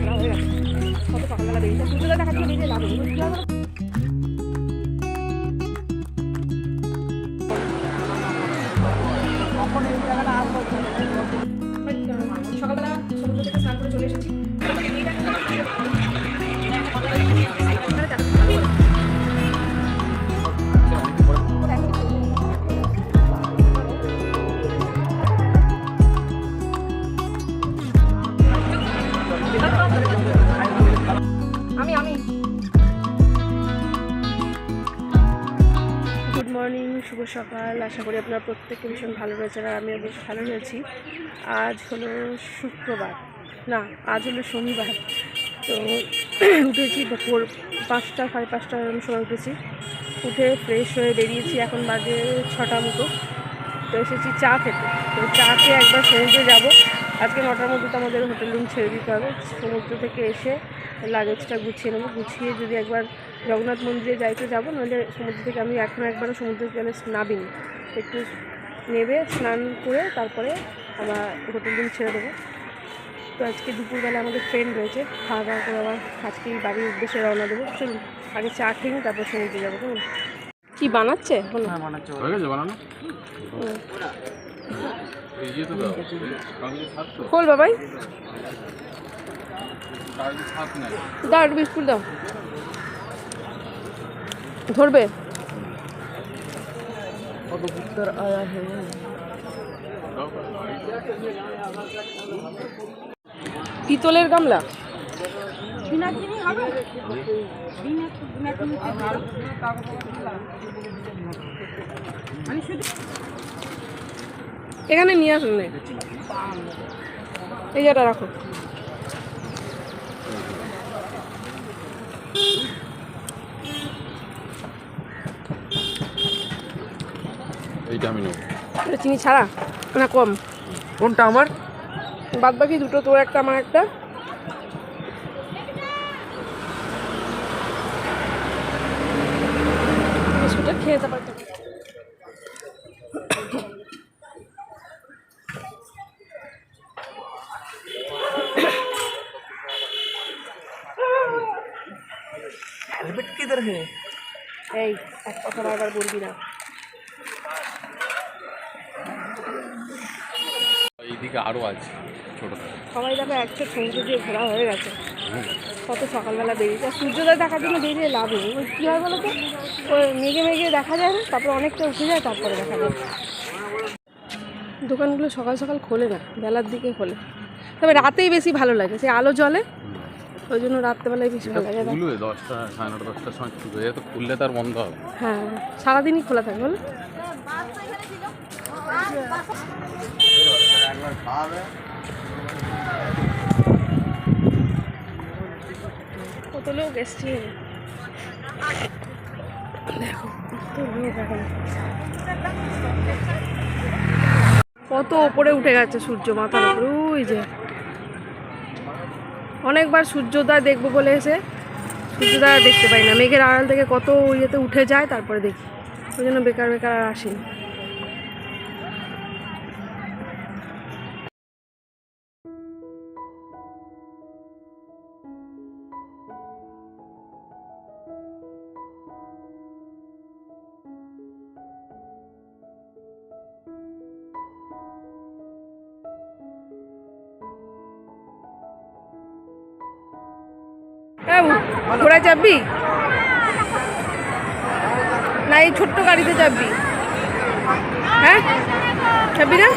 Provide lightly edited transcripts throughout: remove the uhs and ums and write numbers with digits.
বেলা হয়ে গেছে, কত সকালবেলা বেরিয়েছে, সূর্যোদয় দেখার জন্য বেরিয়ে লাভ নেই। সকালবেলা সমুদ্র থেকে স্নান করে চলে এসেছি। গুড মর্নিং, শুভ সকাল। আশা করি আপনারা প্রত্যেকে ভীষণ ভালো রয়েছেন আর আমিও বেশ ভালো রয়েছি। আজ হলো শুক্রবার, না আজ হলো শনিবার। তো উঠেছি ভোর 5টা 5:30টার সময় উঠেছি, উঠে ফ্রেশ হয়ে বেরিয়েছি। এখন বাজে 6টা মতো। তো এসেছি চা খেতে। তো চা খেয়ে একবার সমুদ্রে যাব। আজকে 9টার মধ্যে তো আমাদের হোটেল রুম ছেড়ে দিতে হবে। সমুদ্র থেকে এসে লাগেজটা গুছিয়ে নেবো, গুছিয়ে যদি একবার জগন্নাথ মন্দিরে যাইতে যাবো, নাহলে সমুদ্র থেকে আমি এখন একবারও সমুদ্রের জলে নাবিনি, একটু নেবে স্নান করে তারপরে আমার হোটেল রুম ছেড়ে দেবো। তো আজকে দুপুরবেলা আমাদের ট্রেন রয়েছে, খাওয়া দাওয়া করে আবার আজকে বাড়ির উদ্দেশ্যে রওনা দেবো। চলুন আগে চা খেয়ে নিই, তারপর সমুদ্রে যাবো। কেমন কি বানাচ্ছে খোল বাবাই, দাও একটু বিস্কুট দাও, ধরবে। পিতলের গামলা, এখানে নিয়ে আসুন না, এই জায়গাটা রাখো। এইটা আমি নেব। এটা চিনি ছাড়া না কম? কোনটা আমার? বাদ বাকি দুটো তোর একটা আমার একটা। বিস্কুটটা খেয়ে তারপর এই এক কথা বারবার বলবি না। এইদিকে আরও আছে ছোটো সবাই দেখো একশো সমুদ্র দিয়ে ঘোরা হয়ে গেছে, কত সকালবেলা বেরিয়েছে। আর সূর্যোদয় দেখার জন্য বেরিয়ে লাভ নেই। ওই কী হয় বলো তো, ওই মেঘে মেঘে দেখা যায় না, তারপরে অনেকটা উঠে যায়, তারপরে দেখা যায়। দোকানগুলো সকাল সকাল খোলে না, বেলার দিকে খোলে, তবে রাতেই বেশি ভালো লাগে, সেই আলো জ্বলে, ওই জন্য রাত্রেবেলায় বেশি ভালো লাগে। 10টা 9:30 10টার সময় তো খুললে তার বন্ধ হবে। হ্যাঁ, সারাদিনই খোলা থাকে বলো। কত লোক এসছে দেখো, কত লোক এখন, কত ওপরে উঠে গেছে সূর্য মাথার উপরে। ওই যে অনেকবার সূর্যোদয় দেখবো বলে এসে সূর্যোদয় দেখতে পাই না, মেঘের আড়াল থেকে কত ইয়েতে উঠে যায়, তারপরে দেখি। ওই জন্য বেকার বেকার আর আসিনি। ঘোড়ায় চাপবি না এই ছোট্ট গাড়িতে চাপবি? হ্যাঁ চাপবি না?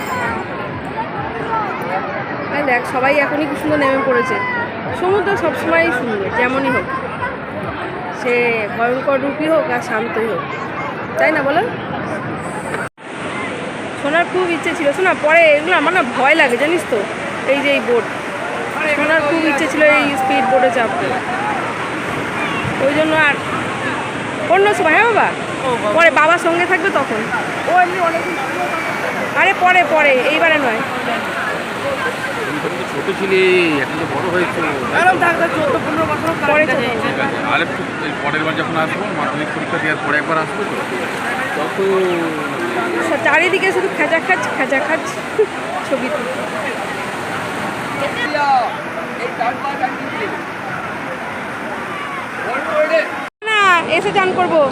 দেখ সবাই এখনই কি সুন্দর নেমে পড়েছে। সমুদ্র সবসময়ই সুন্দর, যেমনই হোক, সে ভয়ঙ্কর রূপই হোক আর শান্তই হোক, তাই না বলো? শোনার খুব ইচ্ছে ছিল, শোনা পরে এগুলো আমার না ভয় লাগে জানিস তো। এই যে এই বোট, শোনার খুব ইচ্ছে ছিল এই স্পিড বোটে চাপতে, ওই জন্য। আর অন্য সময়, হ্যাঁ বাবা, পরে বাবার সঙ্গে থাকবে তখন। ও এমনি অনেকদিন, আরে পরে পরে, এইবারে নয়। ছোট ছিলি, এখন তো বড় হয়েছে, পরে আর একটু পরের বার যখন আসবো, মাধ্যমিক পরীক্ষা দেওয়ার পরে একবার আসবো তো, তত চারিদিকে শুধু খেঁচাখাচ ছবি তুলি। করবো?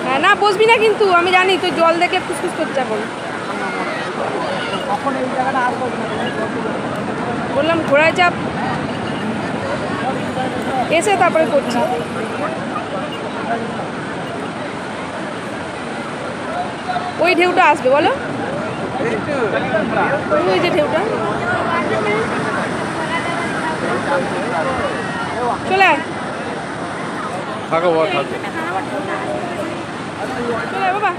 হ্যাঁ, না বসবি না কিন্তু, আমি জানি তুই জল দেখে ফুসফুস করতে এখন। বললাম ঘোড়ায় চাপ, এসে তারপরে করছি। ওই ঢেউটা আসবে বলো, ওই যে ঢেউটা চলে আয়, থাকো বাবা, থাকো। চলে আয় বাবা।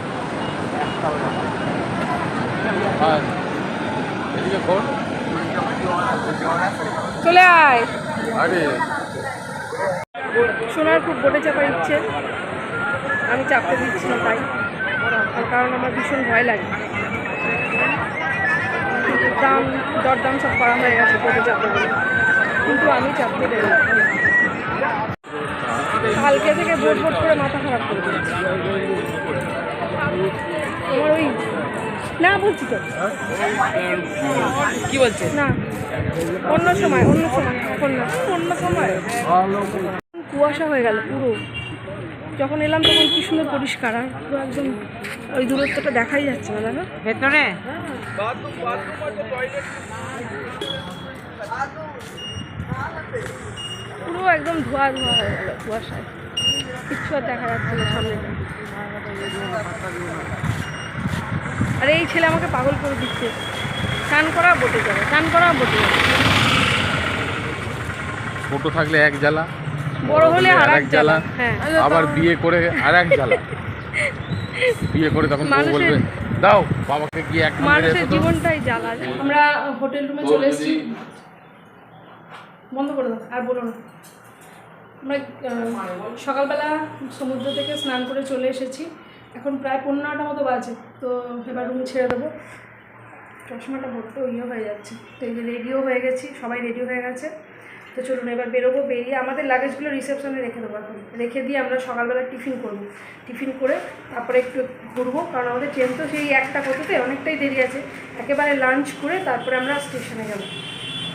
হ্যাঁ, এদিকে কর। চলে আয়। আরে সোনার খুব বোটে চাপার ইচ্ছে, আমি চাপতে দিচ্ছি না তাই, তার কারণ আমার ভীষণ ভয় লাগে। দরদাম সব করা হয়ে গেছে বোটে চাপতে বলে, কিন্তু আমি চাপতে দেব না। কালকে থেকে বোট করে মাথা খারাপ করে দিয়েছি আমার ওই, না বলছি তো কি বলছে? না, অন্য সময় এখন না, অন্য সময়। কুয়াশা হয়ে গেল পুরো, যখন এলাম তখন কি সুন্দর পরিষ্কার, আর পুরো একদম ওই দূরত্বটা দেখাই যাচ্ছে না, দেখো ভেতরে পুরো একদম ধোয়া হয়ে গেল কুয়াশায়, কিচ্ছু আর দেখা যাচ্ছে না সামনেটা। আর এই ছেলে আমাকে পাগল করে দিচ্ছে, স্নান করা বোটে যাবে, স্নান করা বোটে যাবে। ছোট থাকলে এক জ্বালা, বড় হলে আর এক জ্বালা। হ্যাঁ, আবার বিয়ে করে আর এক জ্বালা। বিয়ে করে তখন বউ মানুষের- বলবে দাও বাবাকে গিয়ে এক মানুষের জীবনটাই জ্বালা। আমরা হোটেল রুমে চলে এসেছি, বন্ধ করে দাও আর বলো না। আমরা সকালবেলা সমুদ্র থেকে স্নান করে চলে এসেছি, এখন প্রায় 15টা মতো বাজে। তো এবার রুমে ছেড়ে দেবো, চশমাটা বড্ড হয়ে যাচ্ছে। তো এই যে রেডিও হয়ে গেছি, সবাই রেডি হয়ে গেছে। তো চলুন এবার বেরোবো, বেরিয়ে আমাদের লাগেজগুলো রিসেপশনে রেখে দেবো, এখন রেখে দিয়ে আমরা সকালবেলা টিফিন করবো। টিফিন করে তারপরে একটু ঘুরবো, কারণ আমাদের ট্রেন তো সেই 1টা কততে, অনেকটাই দেরি আছে। একেবারে লাঞ্চ করে তারপরে আমরা স্টেশনে যাবো।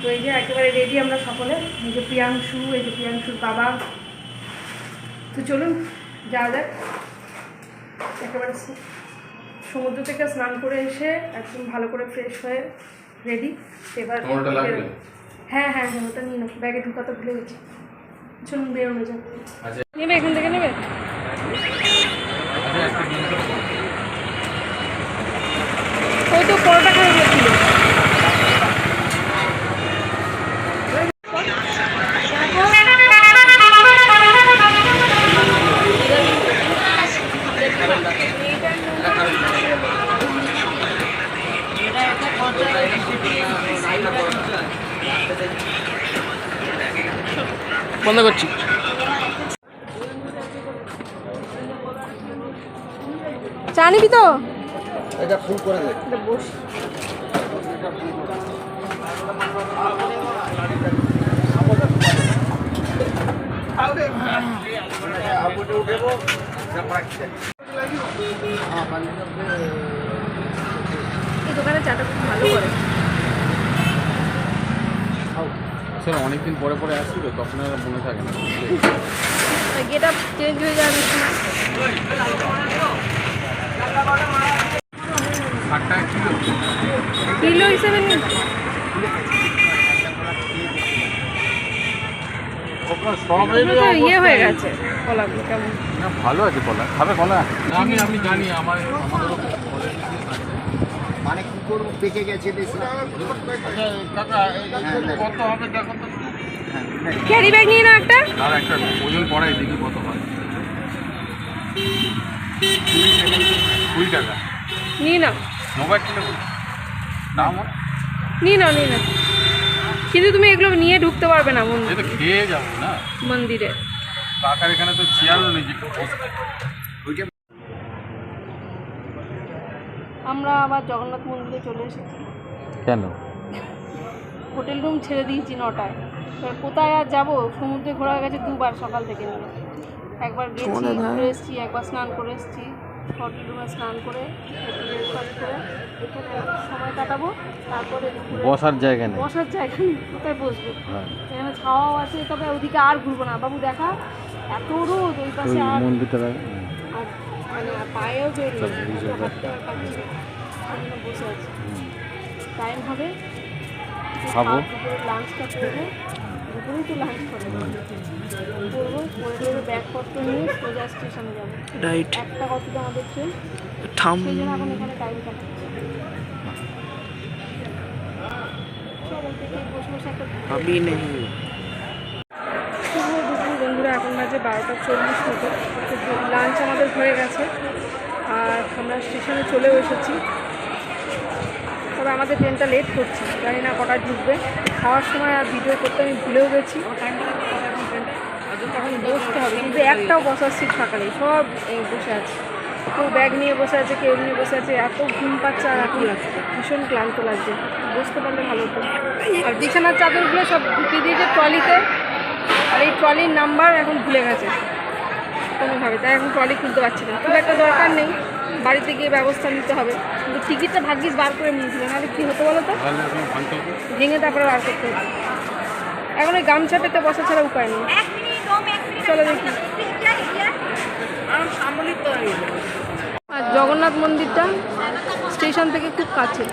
তো এই যে একেবারে রেডি আমরা সকলে, এই যে প্রিয়াংশু, এই যে প্রিয়াংশুর বাবা। তো চলুন যাওয়া যাক। একেবারে সমুদ্র থেকে স্নান করে এসে একদম ভালো করে ফ্রেশ হয়ে রেডি এবার। হ্যাঁ হ্যাঁ হ্যাঁ, ওটা নিয়ে নেবো, ব্যাগে ঢুকাতে ভুলে গেছি। চলুন বেরোনো যাক। নেবে এখান থেকে নেবে, ওই তো পরোটা খাই গেছিল। বন্ধ করছি। চা নিবি তো? এটা ফুল করে দে। এটা বস। এই দোকানে চাটা খুব ভালো করে। স্যার অনেকদিন পরে পরে আসছি তো, তখন আর মনে থাকে না। গেট আপ চেঞ্জ হয়ে যাবে। কিলো হিসেবে নিন। তো ইয়ে হয়ে গেছে কলাগুলো, কেমন না ভালো আছে কলা, খাবে কলা? আমি জানি আমাদেরও মানে কি করবো, পেকে গেছে বেশি। কাকা কত হবে দেখো তো। ক্যারি ব্যাগ নিয়ে না একটা, আর একটা ওজন পড়াই দেখি কত হয়। 20 টাকা নিয়ে নাও, মোবাইল কিনে দাম নিয়ে নাও, নিয়ে নাও। কিন্তু তুমি এগুলো নিয়ে ঢুকতে পারবে না এই তো খেয়ে যাবো না মন্দিরে। কাকার এখানে তো চেয়ারও নেই যে আমরা আবার জগন্নাথ মন্দিরে চলে এসেছি। কেন? হোটেল রুম ছেড়ে দিয়েছি 9টায়। এবার কোথায় আর যাবো, সমুদ্রে ঘোরা হয়ে গেছে 2বার সকাল থেকে নিয়ে। একবার গেছি ঘুরে এসেছি, একবার স্নান করে এসেছি। হোটেল রুমে স্নান করে একটু ব্রেকফাস্ট করে এখানে সময় কাটাবো, তারপরে বসার জায়গা নেই। বসার জায়গা নেই, কোথায় বসবো? এখানে ছাওয়াও আছে, তবে ওদিকে আর ঘুরবো না। বাবু দেখা, এত রোদ ওই পাশে আর মন্দিরটা আর মানে পায়েও জোর নেই, হাঁটতে আর পারছি না। সেজন্য বসে আছি, টাইম হবে খাবো। লাঞ্চটা করবো, দুপুরেই তো লাঞ্চ করবো, করে টোরে ব্যাগপত্র নিয়ে সোজা স্টেশনে যাবো। রাইট একটা কতটা আমাদের ট্রেন, থাম সেই জন্য এখন এখানে টাইম কাটাচ্ছি। চলো থেকে বসে বসে একটা अभी नहीं শুভ দুপুর বন্ধুরা, এখন বাজে 12:40 মতো। লাঞ্চ আমাদের হয়ে গেছে আর আমরা স্টেশনে চলেও এসেছি। তবে আমাদের ট্রেনটা লেট করছে, জানি না কটায় ঢুকবে। খাওয়ার সময় আর ভিডিও করতে আমি ভুলেও গেছি। এখন বসতে হবে, কিন্তু একটাও বসার সিট ফাঁকা নেই, সব বসে আছে। কেউ ব্যাগ নিয়ে বসে আছে, কেউ নিয়ে বসে আছে। এত ঘুম পাচ্ছে আর এখন ভীষণ ক্লান্ত লাগছে। বসতে পারলে ভালো হতো। আর বিছানার চাদরগুলো সব ঢুকিয়ে দিয়েছে ট্রলিতে, আর এই ট্রলির নাম্বার এখন ভুলে গেছে কোনোভাবে, তাই এখন ট্রলি খুলতে পারছি না। খুব একটা দরকার নেই, বাড়িতে গিয়ে ব্যবস্থা নিতে হবে। কিন্তু টিকিটটা ভাগ্যিস বার করে নিয়েছিল, নাহলে কী হতো বলো তো, তাহলে এখন ভাঙতে হবে। ভেঙে তারপরে বার করতে হতো। এখন ওই গামছা পেতে বসা ছাড়া উপায় নেই। চলো দেখি। আর জগন্নাথ মন্দিরটা স্টেশন থেকে খুব কাছে,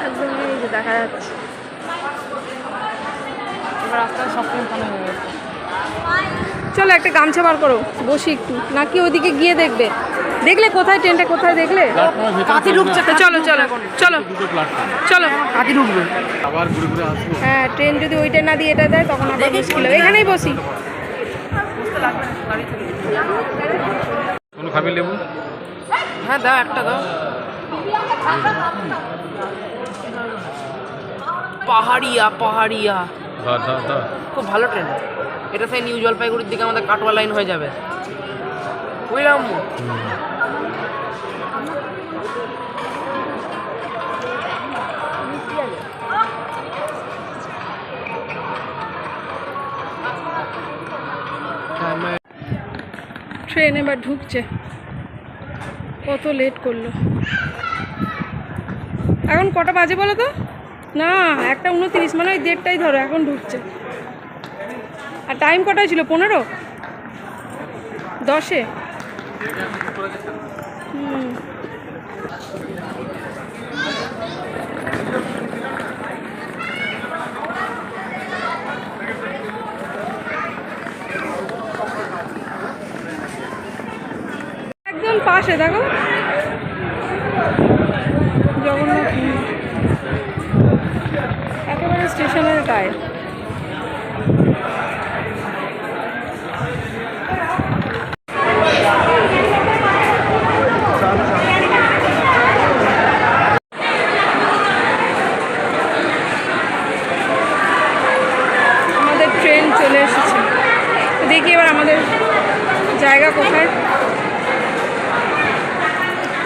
একদম এই যে দেখা যাচ্ছে। এবার রাস্তায় সব হয়ে গেছে। চলো একটা গামছা বার করো, বসি একটু, নাকি ওইদিকে গিয়ে দেখবে? দেখলে কোথায় ট্রেনটা কোথায় দেখলে? প্ল্যাটফর্মের ভেতরে কাতি ঢুকছে তো, চলো চলো চলো দুটো প্ল্যাটফর্ম, চলো। কাতি ঢুকবে আবার ঘুরে ঘুরে আসবো। হ্যাঁ, ট্রেন যদি ওইটা না দিয়ে এটা দেয় তখন আবার মুশকিল হবে। এখানেই বসি। কোনো খাবি লেবু? হ্যাঁ দাও একটা দাও পাহাড়িয়া পাহাড়িয়া দা খুব ভালো ট্রেন। এটা সেই নিউ জলপাইগুড়ির দিকে আমাদের কাটোয়া লাইন হয়ে যাবে, বুঝলাম। ট্রেন এবার ঢুকছে, কত লেট করলো। এখন কটা বাজে বলো তো? না, 1:29, মানে ওই 1:30টাই ধরো, এখন ঢুকছে। আর টাইম কটায় ছিল? 15:10। একদম পাশে দেখো জগন্নাথ মন্দির, একেবারে স্টেশনের গায়ে। আমাদের ট্রেন চলে এসেছে, দেখি এবার আমাদের জায়গা কোথায়।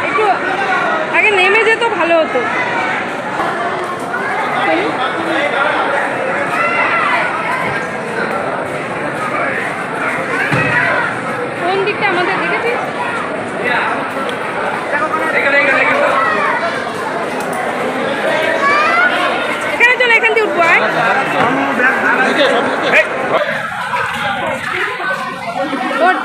একটু আগে নেমে যেত ভালো হতো। কোন দিকটা আমাদের দেখেছিস? এখানে চলো, এখান দিয়ে উঠবো। আয় ওঠ।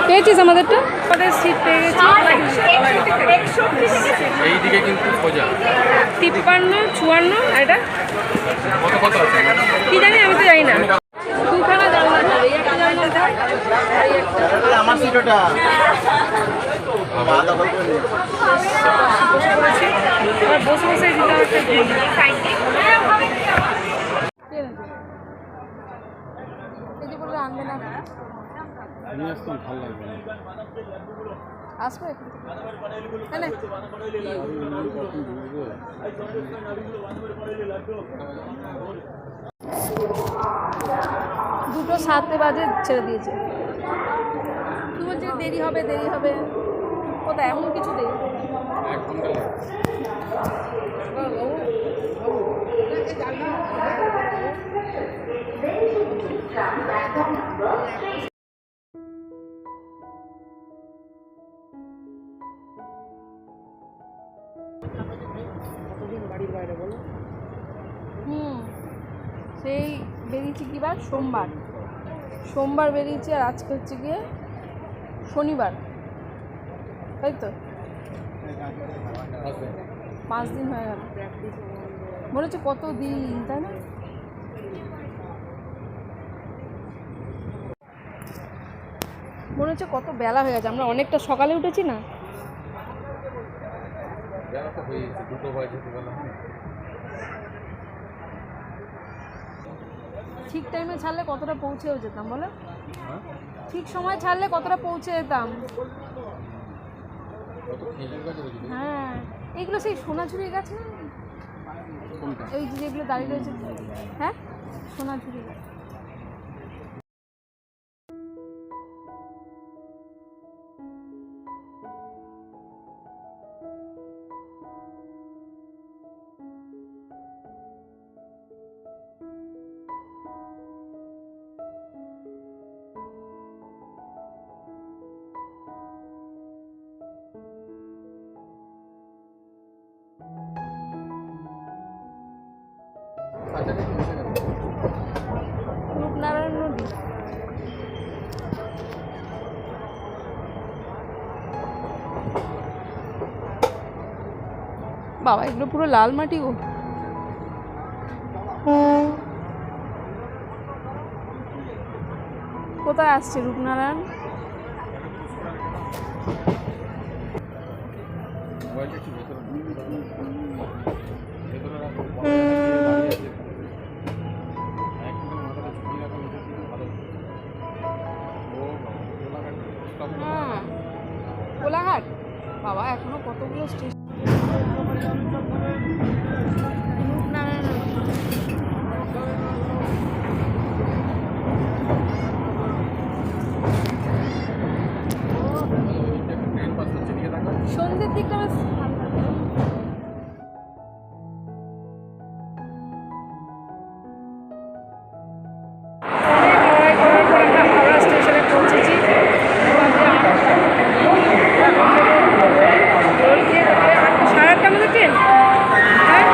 পেয়েছিস আমাদেরটা? আমাদের সিট পেয়ে গেছি। এইদিকে কিন্তু সোজা 53, 54, আর এটা কত কত আছে? কি জানি, আমি তো জানি না। দুখানা জানলা, এই একটা জানলাটা, আর এই একটা। আমার সিট ওটা বসে পড়েছি, আর বসে বসে দিতে হচ্ছে। এই যে বললো আনবে না, নিয়ে আসতাম, ভালো লাগবে না। আসবে হ্যাঁ। 2:07 বাজে ছেড়ে দিয়েছে। তুই বলছিস দেরি হবে দেরি হবে, কোথায় এমন কিছু দেরি? 1 ঘন্টা লাগে। কতদিন বাড়ি সেই বেরিয়েছি কি বার? সোমবার। সোমবার বেরিয়েছি আর আজকে হচ্ছে গিয়ে শনিবার, তাই তো 5 দিন হয়ে গেল। মনে হচ্ছে কত দিন, তাই না? মনে হচ্ছে কত বেলা হয়ে গেছে, আমরা অনেকটা সকালে উঠেছি না। ঠিক টাইমে ছাড়লে কতটা পৌঁছেও যেতাম বলো? ঠিক সময় ছাড়লে কতটা পৌঁছে যেতাম। হ্যাঁ, এইগুলো সেই সোনাঝুরি গাছ না? ওই যেগুলো দাঁড়িয়ে রয়েছে, হ্যাঁ সোনাঝুরি গাছ। রূপনারায়ণ নদী। বাবা, এগুলো পুরো লাল মাটি গো। কোথায় আসছে রূপনারায়ণ? কোলাঘাট। বাবা, এখনো কতগুলো স্টেশন। সন্ধ্যের দিকটা বেশ ভালো লাগে। হাওড়া স্টেশনে পৌঁছেছি। সাড়ে আটটা আমাদের ট্রেন। হ্যাঁ,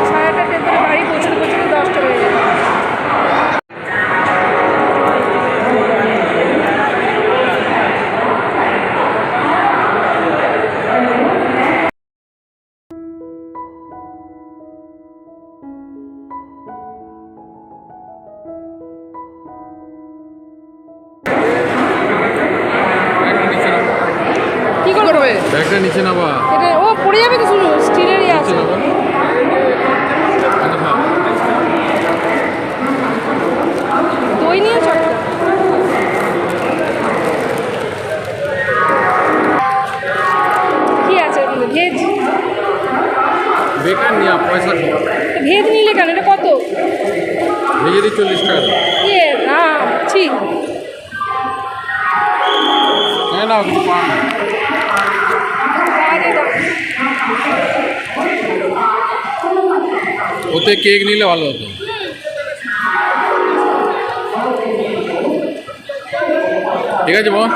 সাড়ে আটটা ট্রেন ধরে বাড়ি পৌঁছতে পৌঁছতে 10টা বেজে যাবে। কি করবে? ব্যাগটা নিচে নাবা। এটা ও পড়ে যাবে তো, শুনো স্টিলেরই আছে। দই নিয়ে চটটা কি আছে? ভেজ। বেকার নিয়ে পয়সা খাও। ভেজ নিলে কেন? এটা কত? ভেজে দিই 40 টাকা। ইয়ে না, ছি। হ্যাঁ, না কিছু পান না। ওতে কেক নিলে ভালো হতো। ঠিক আছে বাহ।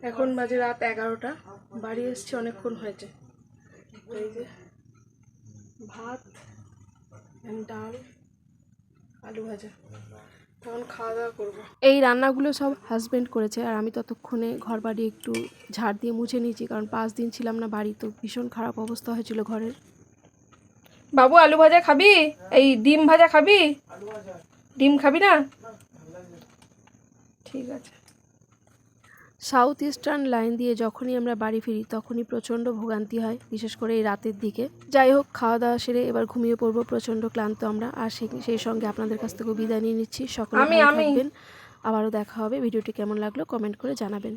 এখন বাজে রাত 11টা। বাড়ি এসছি অনেকক্ষণ হয়েছে। এই যে ভাত, ডাল, আলু ভাজা। তখন খাওয়া দাওয়া করবো। এই রান্নাগুলো সব হাজব্যান্ড করেছে, আর আমি ততক্ষণে ঘর বাড়ি একটু ঝাড় দিয়ে মুছে নিয়েছি, কারণ 5 দিন ছিলাম না বাড়ি, তো ভীষণ খারাপ অবস্থা হয়েছিল ঘরের। বাবু, আলু ভাজা খাবি? এই ডিম ভাজা খাবি? ডিম খাবি না? ঠিক আছে। সাউথ ইস্টার্ন লাইন দিয়ে যখনই আমরা বাড়ি ফিরি তখনই প্রচণ্ড ভোগান্তি হয়, বিশেষ করে এই রাতের দিকে। যাই হোক, খাওয়া দাওয়া সেরে এবার ঘুমিয়ে পড়বো। প্রচণ্ড ক্লান্ত আমরা, আর সেই সঙ্গে আপনাদের কাছ থেকেও বিদায় নিয়ে নিচ্ছি। সকলে ভালো থাকবেন। আবারও দেখা হবে। ভিডিওটি কেমন লাগলো কমেন্ট করে জানাবেন।